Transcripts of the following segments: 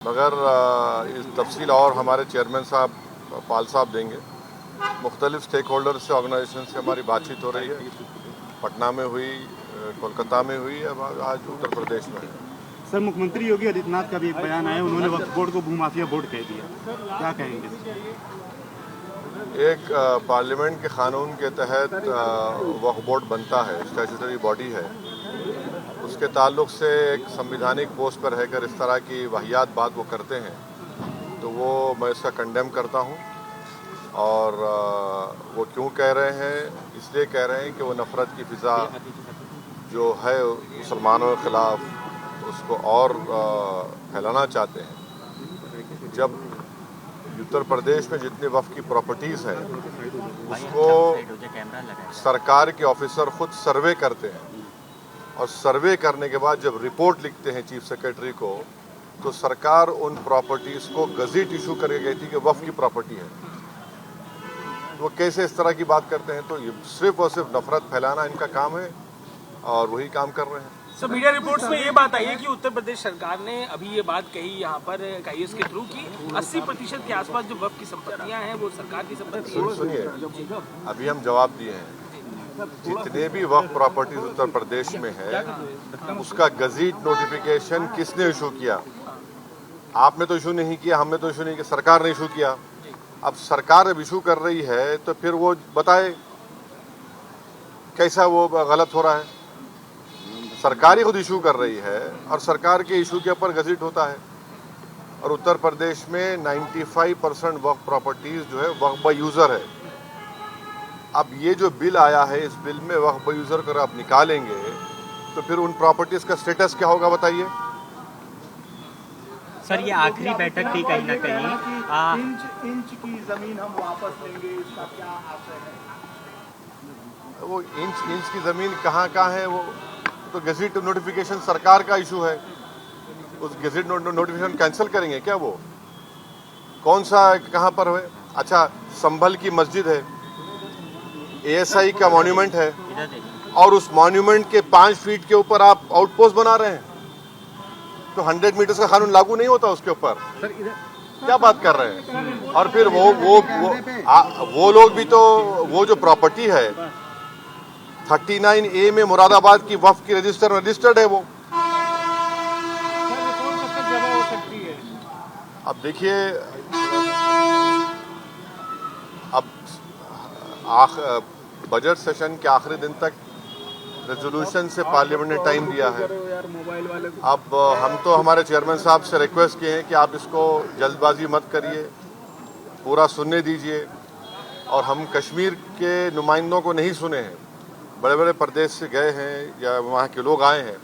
मगर इस तफसील और हमारे चेयरमैन साहब पाल साहब देंगे। मुख्तलिफ स्टेक होल्डर से, ऑर्गेनाइजेशन से हमारी बातचीत हो रही है। पटना में हुई, कोलकाता में हुई, अब आज उत्तर प्रदेश में है। सर, मुख्यमंत्री योगी आदित्यनाथ का भी एक बयान आया, उन्होंने वक्फ बोर्ड को भूमाफिया बोर्ड कह दिया, क्या कहेंगे? एक पार्लियामेंट के कानून के तहत वक्फ बोर्ड बनता है, स्टैट्यूटरी बॉडी है। उसके ताल्लुक से एक संविधानिक पोस्ट पर रहकर इस तरह की वाहियात बात वो करते हैं, तो वो मैं इसका कंडेम करता हूँ। और वो क्यों कह रहे हैं? इसलिए कह रहे हैं कि वो नफ़रत की फ़िज़ा जो है मुसलमानों के ख़िलाफ़ उसको और फैलाना चाहते हैं। जब उत्तर प्रदेश में जितने वफ़ की प्रॉपर्टीज़ हैं उसको सरकार के ऑफिसर ख़ुद सर्वे करते हैं, और सर्वे करने के बाद जब रिपोर्ट लिखते हैं चीफ सेक्रेटरी को, तो सरकार उन प्रॉपर्टीज़ को गज़ेट इशू करके कहती है कि वफ़ की प्रॉपर्टी है। वो कैसे इस तरह की बात करते हैं? तो ये सिर्फ और सिर्फ नफरत फैलाना इनका काम है, और वही काम कर रहे हैं। सर, मीडिया रिपोर्ट्स में ये बात आई है कि उत्तर प्रदेश सरकार ने अभी ये बात कही यहाँ पर काइस के थ्रू कि 80% के आसपास जो वक्फ की संपत्तियाँ हैं वो सरकार की संपत्ति है। सुनिए, अभी हम जवाब दिए हैं। जितने भी वक्फ प्रॉपर्टीज उत्तर प्रदेश में है उसका गज़ेट नोटिफिकेशन किसने इशू किया? आपने तो इशू नहीं किया, हमने तो इशू नहीं किया, सरकार ने इशू किया। अब सरकार अब इशू कर रही है तो फिर वो बताए कैसा वो गलत हो रहा है। सरकार ही खुद इशू कर रही है और सरकार के इशू के ऊपर गज़ेट होता है। और उत्तर प्रदेश में 95% वक्फ प्रॉपर्टीज जो है वक्फ बाय यूज़र है। अब ये जो बिल आया है, इस बिल में वक्फ बाय यूज़र को आप निकालेंगे तो फिर उन प्रॉपर्टीज का स्टेटस क्या होगा बताइए? सर, ये आखिरी बैठक थी कहीं ना कहीं। इंच की जमीन हम वापस लेंगे, इसका क्या आशय है? वो इंच की ज़मीन कहाँ है? वो तो गज़ेट नोटिफिकेशन सरकार का इशू है। उस गज़ेट नोटिफिकेशन कैंसिल करेंगे क्या? वो कौन सा कहाँ पर है? अच्छा, संभल की मस्जिद है, ASI का मॉन्यूमेंट है, और उस मॉन्यूमेंट के 5 फीट के ऊपर आप आउटपोस्ट बना रहे हैं, तो 100 मीटर्स का कानून लागू नहीं होता उसके ऊपर? क्या बात कर रहे हैं? और फिर वो लोग भी तो, वो जो प्रॉपर्टी है 39A में मुरादाबाद की वक्फ की रजिस्टर्ड है वो। अब देखिए, अब बजट सेशन के आखिरी दिन तक रेजोल्यूशन से पार्लियामेंट ने टाइम दिया है। अब हम तो हमारे चेयरमैन साहब से रिक्वेस्ट किए हैं कि आप इसको जल्दबाजी मत करिए, पूरा सुनने दीजिए। और हम कश्मीर के नुमाइंदों को नहीं सुने हैं, बड़े बड़े प्रदेश से गए हैं या वहाँ के लोग आए हैं,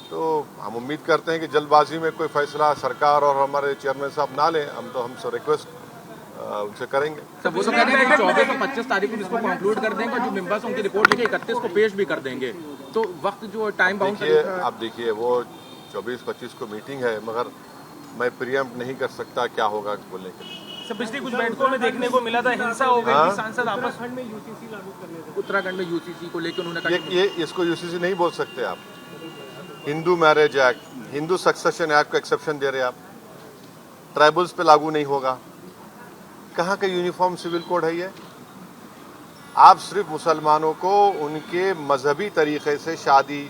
तो हम उम्मीद करते हैं कि जल्दबाजी में कोई फैसला सरकार और हमारे चेयरमैन साहब ना लें। हमसे रिक्वेस्ट उनसे करेंगे। तो वो तो कहते हैं कि 24 और 25 तारीख को इसको कंक्लूड कर देंगे, जो मेंबर्स उनकी रिपोर्ट लिखे 31 को पेश भी कर देंगे, तो वक्त जो टाइम बाउंड आप देखिए, वो 24-25 को मीटिंग है, मगर मैं प्रियम्प्ट नहीं कर सकता क्या होगा बोलने के लिए। सर, पिछली कुछ बैठकों में देखने को मिला था हिंसा हो गई, सांसद आपस में UCC लागू करने, उत्तराखंड में UCC को लेकर उन्होंने ये इसको UCC नहीं बोल सकते आप। Hindu marriage act, Hindu succession act को एक्सेप्शन दे रहे आप, ट्राइबल्स पे लागू नहीं होगा। कहाँ का यूनिफॉर्म सिविल कोड है ये? आप सिर्फ मुसलमानों को उनके मजहबी तरीके से शादी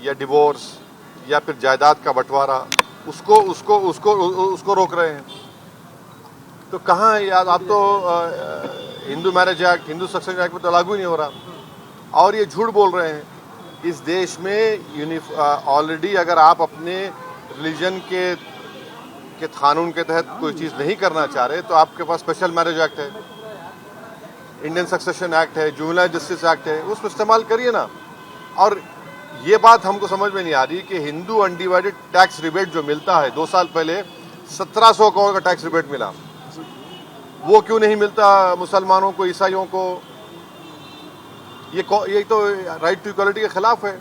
या डिवोर्स या फिर जायदाद का बंटवारा उसको रोक रहे हैं। तो कहाँ यार, आप तो Hindu marriage act, Hindu succession act में तो लागू ही नहीं हो रहा। और ये झूठ बोल रहे हैं। इस देश में ऑलरेडी अगर आप अपने रिलीजन के कानून के तहत कोई चीज़ नहीं करना चाह रहे, तो आपके पास स्पेशल मैरिज एक्ट है, इंडियन सक्सेशन एक्ट है, जुवेनाइल जस्टिस एक्ट है, उसको इस्तेमाल करिए ना। और ये बात हमको समझ में नहीं आ रही कि हिंदू अनडिवाइडेड टैक्स रिबेट जो मिलता है, 2 साल पहले 1700 करोड़ का टैक्स रिबेट मिला, वो क्यों नहीं मिलता मुसलमानों को, ईसाइयों को? ये तो राइट टू इक्वालिटी के खिलाफ है।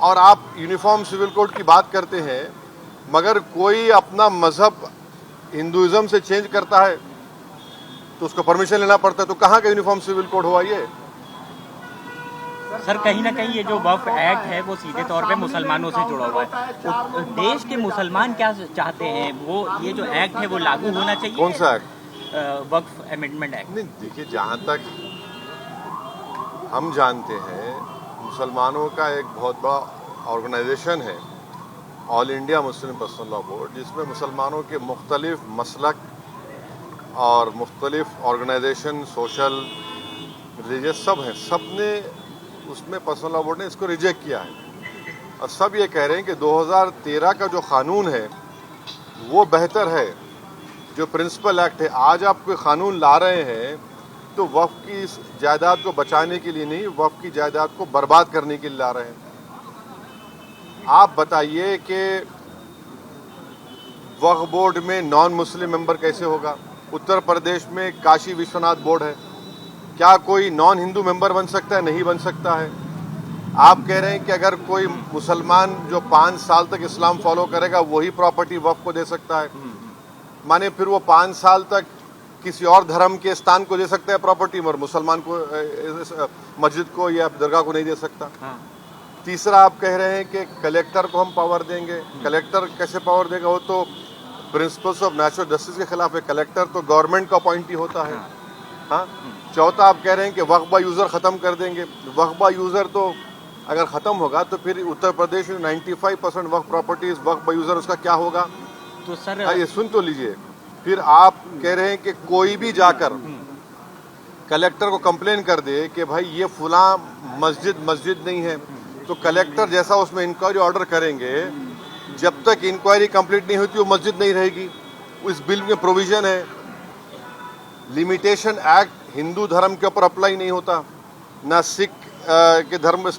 और आप यूनिफॉर्म सिविल कोड की बात करते हैं, मगर कोई अपना मजहब हिंदुइज्म से चेंज करता है तो उसको परमिशन लेना पड़ता है। तो कहाँ का यूनिफॉर्म सिविल कोड हुआ ये? सर कहीं ना कहीं ये जो वक्फ एक्ट है वो सीधे तौर पे मुसलमानों से जुड़ा हुआ है। तो देश के मुसलमान क्या चाहते हैं, वो ये जो एक्ट है वो लागू होना चाहिए? कौन सा एक्ट? वक्फ अमेंडमेंट एक्ट। नहीं, देखिए, जहाँ तक हम जानते हैं, मुसलमानों का एक बहुत बड़ा ऑर्गेनाइजेशन है, all India Muslim personal law board, जिसमें मुसलमानों के मुख्तलिफ मसलक और मुख्तलिफ ऑर्गेनाइजेशन, सोशल, रिलीजियस सब हैं। सब ने उसमें पर्सनल लॉ बोर्ड ने इसको रिजेक्ट किया है और सब ये कह रहे हैं कि 2013 का जो कानून है वो बेहतर है, जो प्रिंसिपल एक्ट है। आज आप कोई कानून ला रहे हैं तो वक्फ की इस जायदाद को बचाने के लिए नहीं, वक्फ की जायदाद को बर्बाद करने के लिए ला रहे हैं। आप बताइए कि वक्फ बोर्ड में नॉन मुस्लिम मेंबर कैसे होगा? उत्तर प्रदेश में काशी विश्वनाथ बोर्ड है, क्या कोई नॉन हिंदू मेंबर बन सकता है? नहीं बन सकता है। आप कह रहे हैं कि अगर कोई मुसलमान जो 5 साल तक इस्लाम फॉलो करेगा वही प्रॉपर्टी वक्फ को दे सकता है, माने फिर वो 5 साल तक किसी और धर्म के स्थान को दे सकता है प्रॉपर्टी, मगर मुसलमान को, मस्जिद को या दरगाह को नहीं दे सकता। तीसरा, आप कह रहे हैं कि कलेक्टर को हम पावर देंगे। कलेक्टर कैसे पावर देगा? वो तो प्रिंसिपल्स ऑफ नेचुरल जस्टिस के खिलाफ है। कलेक्टर तो गवर्नमेंट का अपॉइंटी होता है। हाँ। चौथा, आप कह रहे हैं कि वक्फ बा यूज़र ख़त्म कर देंगे। वक्फ बा यूज़र तो अगर ख़त्म होगा तो फिर उत्तर प्रदेश में 95% वक्फ प्रॉपर्टीज वक्फ बा यूज़र, उसका क्या होगा? तो सर ये सुन तो लीजिए। फिर आप कह रहे हैं कि कोई भी जाकर कलेक्टर को कंप्लेन कर दे कि भाई ये फुला मस्जिद नहीं है, तो कलेक्टर जैसा उसमें इंक्वायरी ऑर्डर करेंगे, जब तक इंक्वायरी कंप्लीट नहीं होती वो मस्जिद नहीं रहेगी। इस बिल में प्रोविजन है, लिमिटेशन एक्ट हिंदू धर्म के ऊपर अप्लाई नहीं होता, ना सिख के धर्म,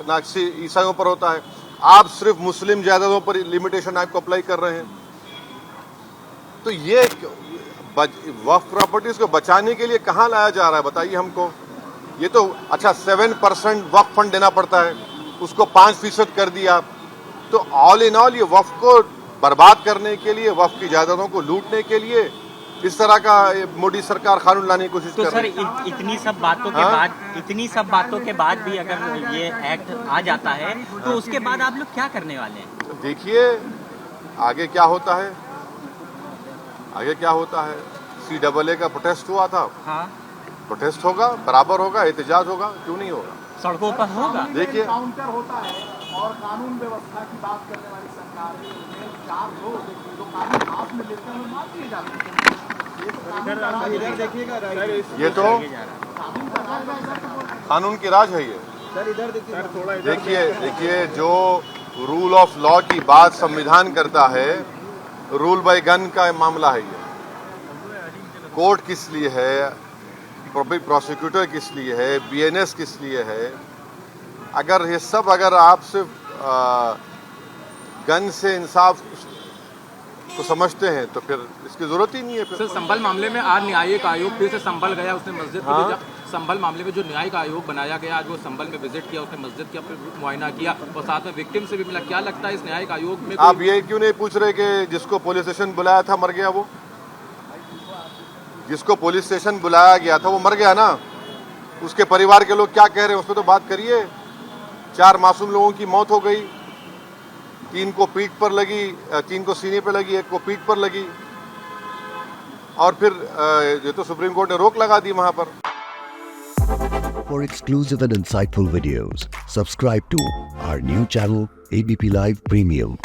ना ईसाइयों पर होता है। आप सिर्फ मुस्लिम जायदादों पर लिमिटेशन एक्ट को अप्लाई कर रहे हैं। तो ये वक्फ प्रॉपर्टीज को बचाने के लिए कहाँ लाया जा रहा है, बताइए हमको। ये तो अच्छा 7% वक्फ फंड देना पड़ता है, उसको 5% कर दिया। तो ऑल इन ऑल ये वक्फ को बर्बाद करने के लिए, वक्फ की जायदादों को लूटने के लिए इस तरह का मोदी सरकार कानून लाने की कोशिश कर रही है। तो सर इतनी सब बातों के बाद भी अगर ये एक्ट आ जाता है तो उसके बाद आप लोग क्या करने वाले हैं? देखिए आगे क्या होता है, आगे क्या होता है। CAA का प्रोटेस्ट हुआ था। हाँ। प्रोटेस्ट होगा, बराबर होगा, एहतजाज होगा, क्यों नहीं होगा? सड़कों पर होगा। देखिए काउंटर होता है और कानून व्यवस्था की बात करने वाली सरकार है। 4 लोग जो कानून हाथ में लेते हैं मार दिए जाते हैं। ये तो कानून की राज है। ये देखिए जो रूल ऑफ लॉ की बात संविधान करता है, रूल बाय गन का मामला है। ये कोर्ट किस लिए है, पब्लिक प्रोसिक्यूटर किस लिए है, BNS किस लिए है? अगर ये सब अगर आप सिर्फ गन से इंसाफ को समझते हैं तो फिर इसकी जरूरत ही नहीं है। फिर सर संभल मामले में आज न्यायिक आयोग फिर से संभल गया, उसने मस्जिद की संभल मामले में जो न्यायिक आयोग बनाया गया, आज वो संभल में विजिट किया, उसने मस्जिद का मुआयना किया और साथ में विक्टिम से भी मिला। क्या लगता है इस न्यायिक आयोग में आप ये क्यों नहीं पूछ रहे कि जिसको पुलिस स्टेशन बुलाया था मर गया? वो जिसको पुलिस स्टेशन बुलाया गया था वो मर गया ना, उसके परिवार के लोग क्या कह रहे हैं उस पर तो बात करिए। 4 मासूम लोगों की मौत हो गई, 3 को पीठ पर लगी, 3 को सीने पर लगी, 1 को पीठ पर लगी, और फिर ये तो सुप्रीम कोर्ट ने रोक लगा दी वहां पर। For exclusive and insightful videos, subscribe to our new channel ABP Live Premium.